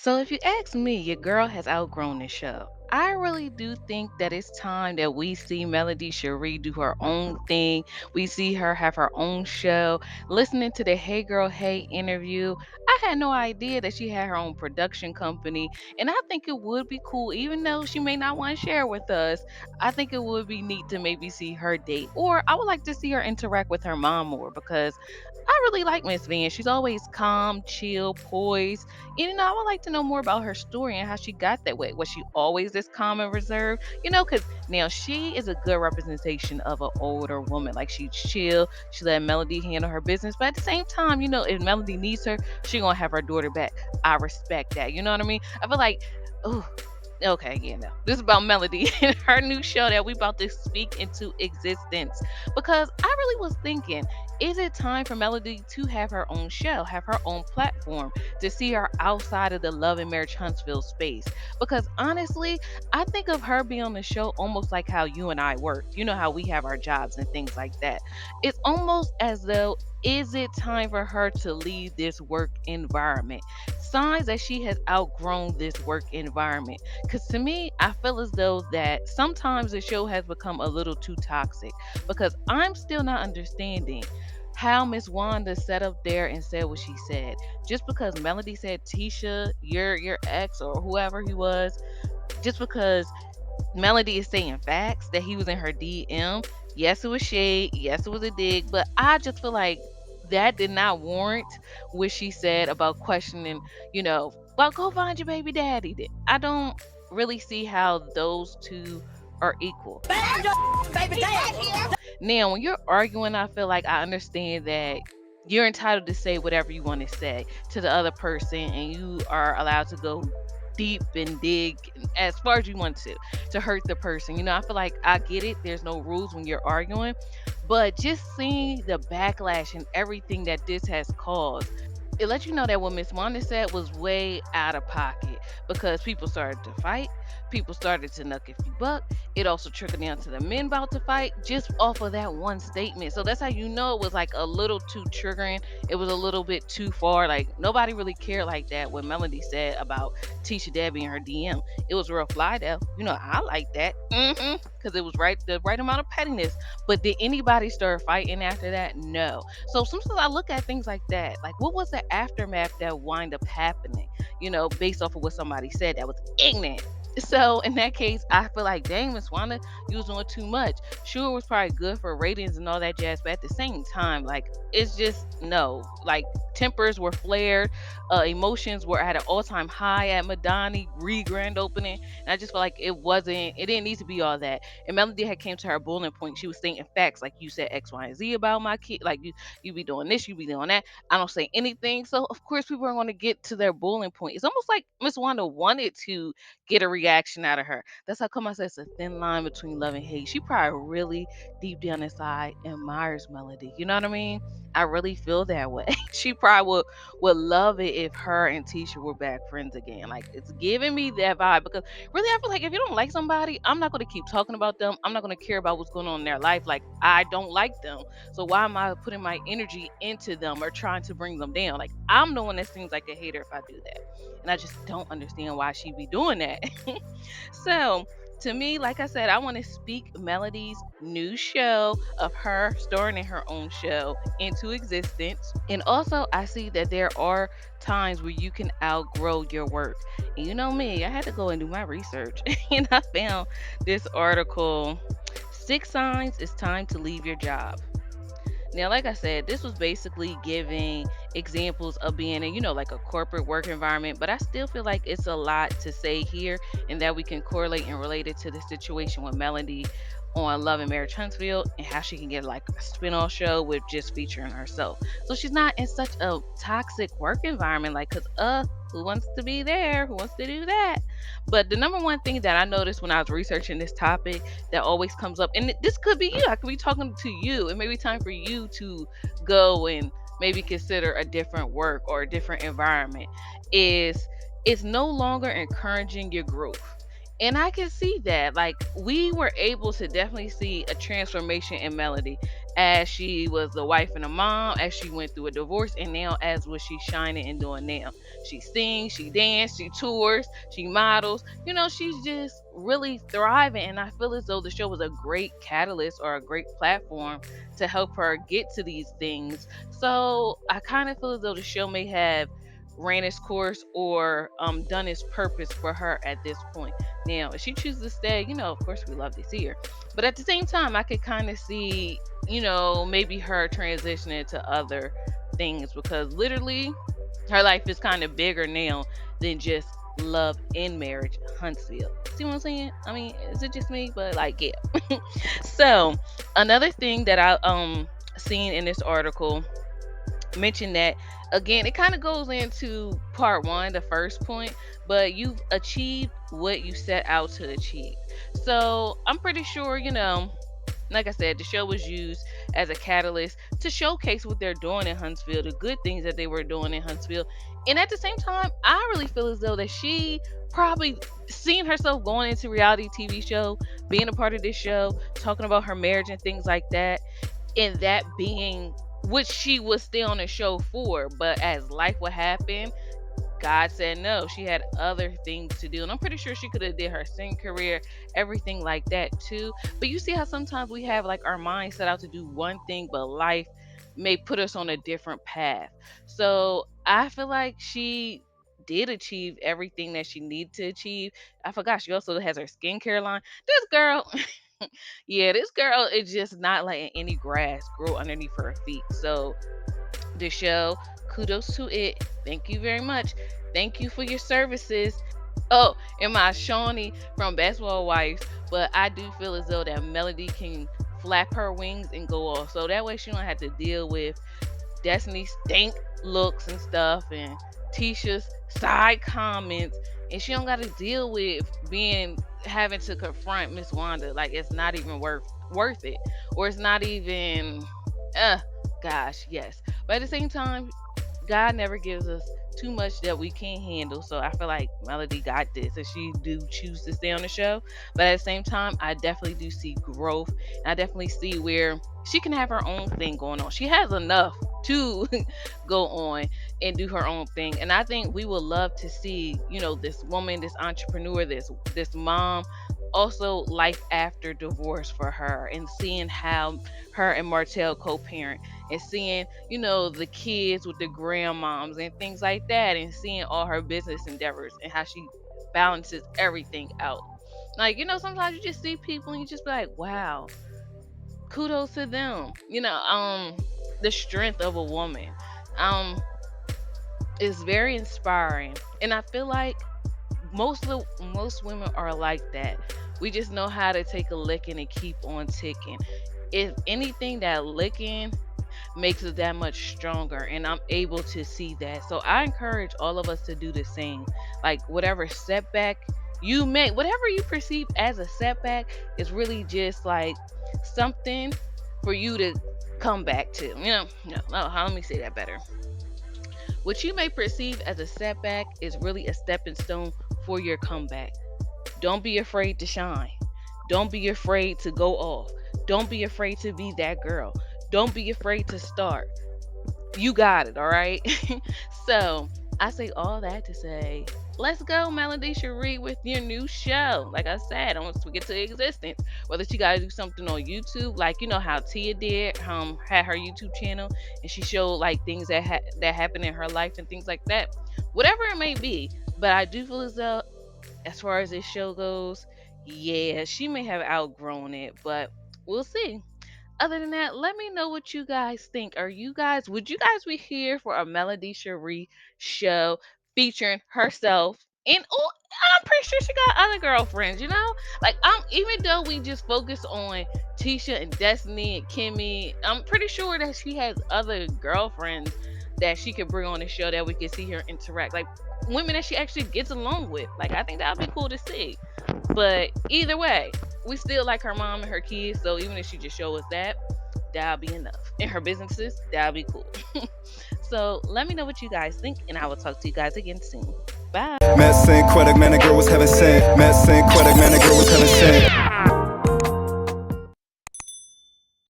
So, if you ask me, your girl has outgrown this show. I really do think that it's time that we see Melody Shari do her own thing. We see her have her own show. Listening to the Hey Girl Hey interview, I had no idea that she had her own production company. And I think it would be cool, even though she may not want to share with us. I think it would be neat to maybe see her date. Or I would like to see her interact with her mom more because I really like Miss Van. She's always calm, chill, poised. I would like to know more about her story and how she got that way. Was she always this calm and reserved? Because now she is a good representation of an older woman. Like she's chill, she let Melody handle her business, but at the same time, if Melody needs her, she gonna have her daughter back. I respect that. You know what I mean? I feel like, oh, okay, yeah, no. This is about Melody and her new show that we about to speak into existence. Because I really was thinking, is it time for Melody to have her own show, have her own platform, to see her outside of the Love and Marriage Huntsville space? Because honestly, I think of her being on the show almost like how you and I work. You know how we have our jobs and things like that. It's almost as though, is it time for her to leave this work environment? Signs that she has outgrown this work environment. Because to me, I feel as though that sometimes the show has become a little too toxic. Because I'm still not understanding how Miss Wanda sat up there and said what she said. Just because Melody said, Tisha, your ex or whoever he was, just because Melody is saying facts that he was in her DM. Yes, it was shade. Yes, it was a dig. But I just feel like that did not warrant what she said about questioning, well, go find your baby daddy. I don't really see how those two are equal. Find your baby daddy. Now, when you're arguing, I feel like I understand that you're entitled to say whatever you want to say to the other person, and you are allowed to go deep and dig as far as you want to hurt the person. I feel like I get it. There's no rules when you're arguing, but just seeing the backlash and everything that this has caused, it lets you know that what Miss Wanda said was way out of pocket because people started to fight. People started to nuck if you buck. It also trickled down to the men about to fight just off of that one statement. So that's how you know it was like a little too triggering. It was a little bit too far. Like nobody really cared like that what Melody said about Tisha Debbie and her DM. It was real fly though. I like that. Because it was the right amount of pettiness. But did anybody start fighting after that? No. So sometimes I look at things like that. Like what was the aftermath that wind up happening? Based off of what somebody said that was ignorant. So in that case, I feel like, dang, Miss Wanda, you was doing too much. Sure, it was probably good for ratings and all that jazz, but at the same time, like it's just no. Like tempers were flared, emotions were at an all-time high at Madani grand opening, and I just feel like it didn't need to be all that. And Melody had came to her boiling point. She was stating facts, like you said X, Y, and Z about my kid. Like you be doing this, you be doing that. I don't say anything, so of course people are going to get to their boiling point. It's almost like Miss Wanda wanted to get a reaction out of her. That's how come I said it's a thin line between love and hate. She probably really deep down inside admires Melody. You know what I mean? I really feel that way. She probably would love it if her and Tisha were back friends again. Like it's giving me that vibe because really I feel like if you don't like somebody, I'm not gonna keep talking about them. I'm not gonna care about what's going on in their life. Like I don't like them. So why am I putting my energy into them or trying to bring them down? Like I'm the one that seems like a hater if I do that. And I just don't understand why she be doing that. So, to me, like I said, I want to speak Melody's new show of her starring in her own show into existence. And also, I see that there are times where you can outgrow your work. And you know me, I had to go and do my research. And I found this article, 6 signs it's time to leave your job. Now, like I said, this was basically giving examples of being in, like a corporate work environment, but I still feel like it's a lot to say here and that we can correlate and relate it to the situation with Melody on Love and Marriage Huntsville and how she can get like a spin-off show with just featuring herself. So she's not in such a toxic work environment, like, cause who wants to be there? Who wants to do that? But the number one thing that I noticed when I was researching this topic that always comes up, and this could be you, I could be talking to you, it may be time for you to go and maybe consider a different work or a different environment, is it's no longer encouraging your growth. And I can see that. Like, we were able to definitely see a transformation in Melody as she was a wife and a mom, as she went through a divorce, and now as what she's shining and doing now. She sings, she dances, she tours, she models. She's just really thriving. And I feel as though the show was a great catalyst or a great platform to help her get to these things. So I kind of feel as though the show may have ran its course or done its purpose for her at this point. Now, if she chooses to stay, of course we love to see her. But at the same time, I could kind of see, maybe her transitioning to other things because literally her life is kind of bigger now than just love and marriage Huntsville. See what I'm saying? I mean, is it just me? But like, yeah. So another thing that I seen in this article mention that again, it kind of goes into part one, the first point, but you've achieved what you set out to achieve. So I'm pretty sure, like I said, the show was used as a catalyst to showcase what they're doing in Huntsville, the good things that they were doing in Huntsville. And at the same time, I really feel as though that she probably seen herself going into reality TV show, being a part of this show, talking about her marriage and things like that, and that being which she was still on the show for. But as life would happen, God said no. She had other things to do. And I'm pretty sure she could have did her singing career, everything like that too. But you see how sometimes we have like our mind set out to do one thing, but life may put us on a different path. So I feel like she did achieve everything that she needed to achieve. I forgot she also has her skincare line. This girl, yeah, this girl is just not letting any grass grow underneath her feet. So the show, kudos to it. Thank you very much. Thank you for your services. Oh, and my Shawnee from Basketball Wives, but I do feel as though that Melody can flap her wings and go off. So that way she don't have to deal with Destiny's stink looks and stuff and Tisha's side comments, and she don't got to deal with being having to confront Miss Wanda. Like, it's not even worth it, or it's not even uh gosh, yes. But at the same time, God never gives us too much that we can't handle. So I feel like Melody got this, and she do choose to stay on the show. But at the same time, I definitely do see growth, and I definitely see where she can have her own thing going on. She has enough to go on and do her own thing. And I think we would love to see, this woman, this entrepreneur, this mom, also life after divorce for her, and seeing how her and Martell co-parent, and seeing, the kids with the grandmoms and things like that, and seeing all her business endeavors and how she balances everything out. Like, sometimes you just see people and you just be like, wow, kudos to them. The strength of a woman um is very inspiring. And I feel like most women are like that. We just know how to take a licking and keep on ticking. If anything, that licking makes us that much stronger, and I'm able to see that. So I encourage all of us to do the same. Like, whatever setback you make, whatever you perceive as a setback, is really just like something for you to come back to. Let me say that better. What you may perceive as a setback is really a stepping stone for your comeback. Don't be afraid to shine. Don't be afraid to go off. Don't be afraid to be that girl. Don't be afraid to start. You got it, all right? So I say all that to say, let's go, Melody Shari, with your new show. Like I said, I want to get to existence. Whether she got to do something on YouTube, like how Tia did, had her YouTube channel, and she showed like things that happened in her life and things like that. Whatever it may be, but I do feel as though, as far as this show goes, yeah, she may have outgrown it, but we'll see. Other than that, let me know what you guys think. Would you guys be here for a Melody Cherie show featuring herself? And oh, I'm pretty sure she got other girlfriends. Like, even though we just focus on Tisha and Destiny and Kimmy, I'm pretty sure that she has other girlfriends that she could bring on the show that we could see her interact. Like, women that she actually gets along with. Like, I think that would be cool to see. But either way, we still like her mom and her kids. So even if she just show us that, that'll be enough. And her businesses, that'll be cool. So let me know what you guys think, and I will talk to you guys again soon. Bye. Met Synquette, man, the girl was heaven sent. Met Synquette, man, the girl was heaven sent.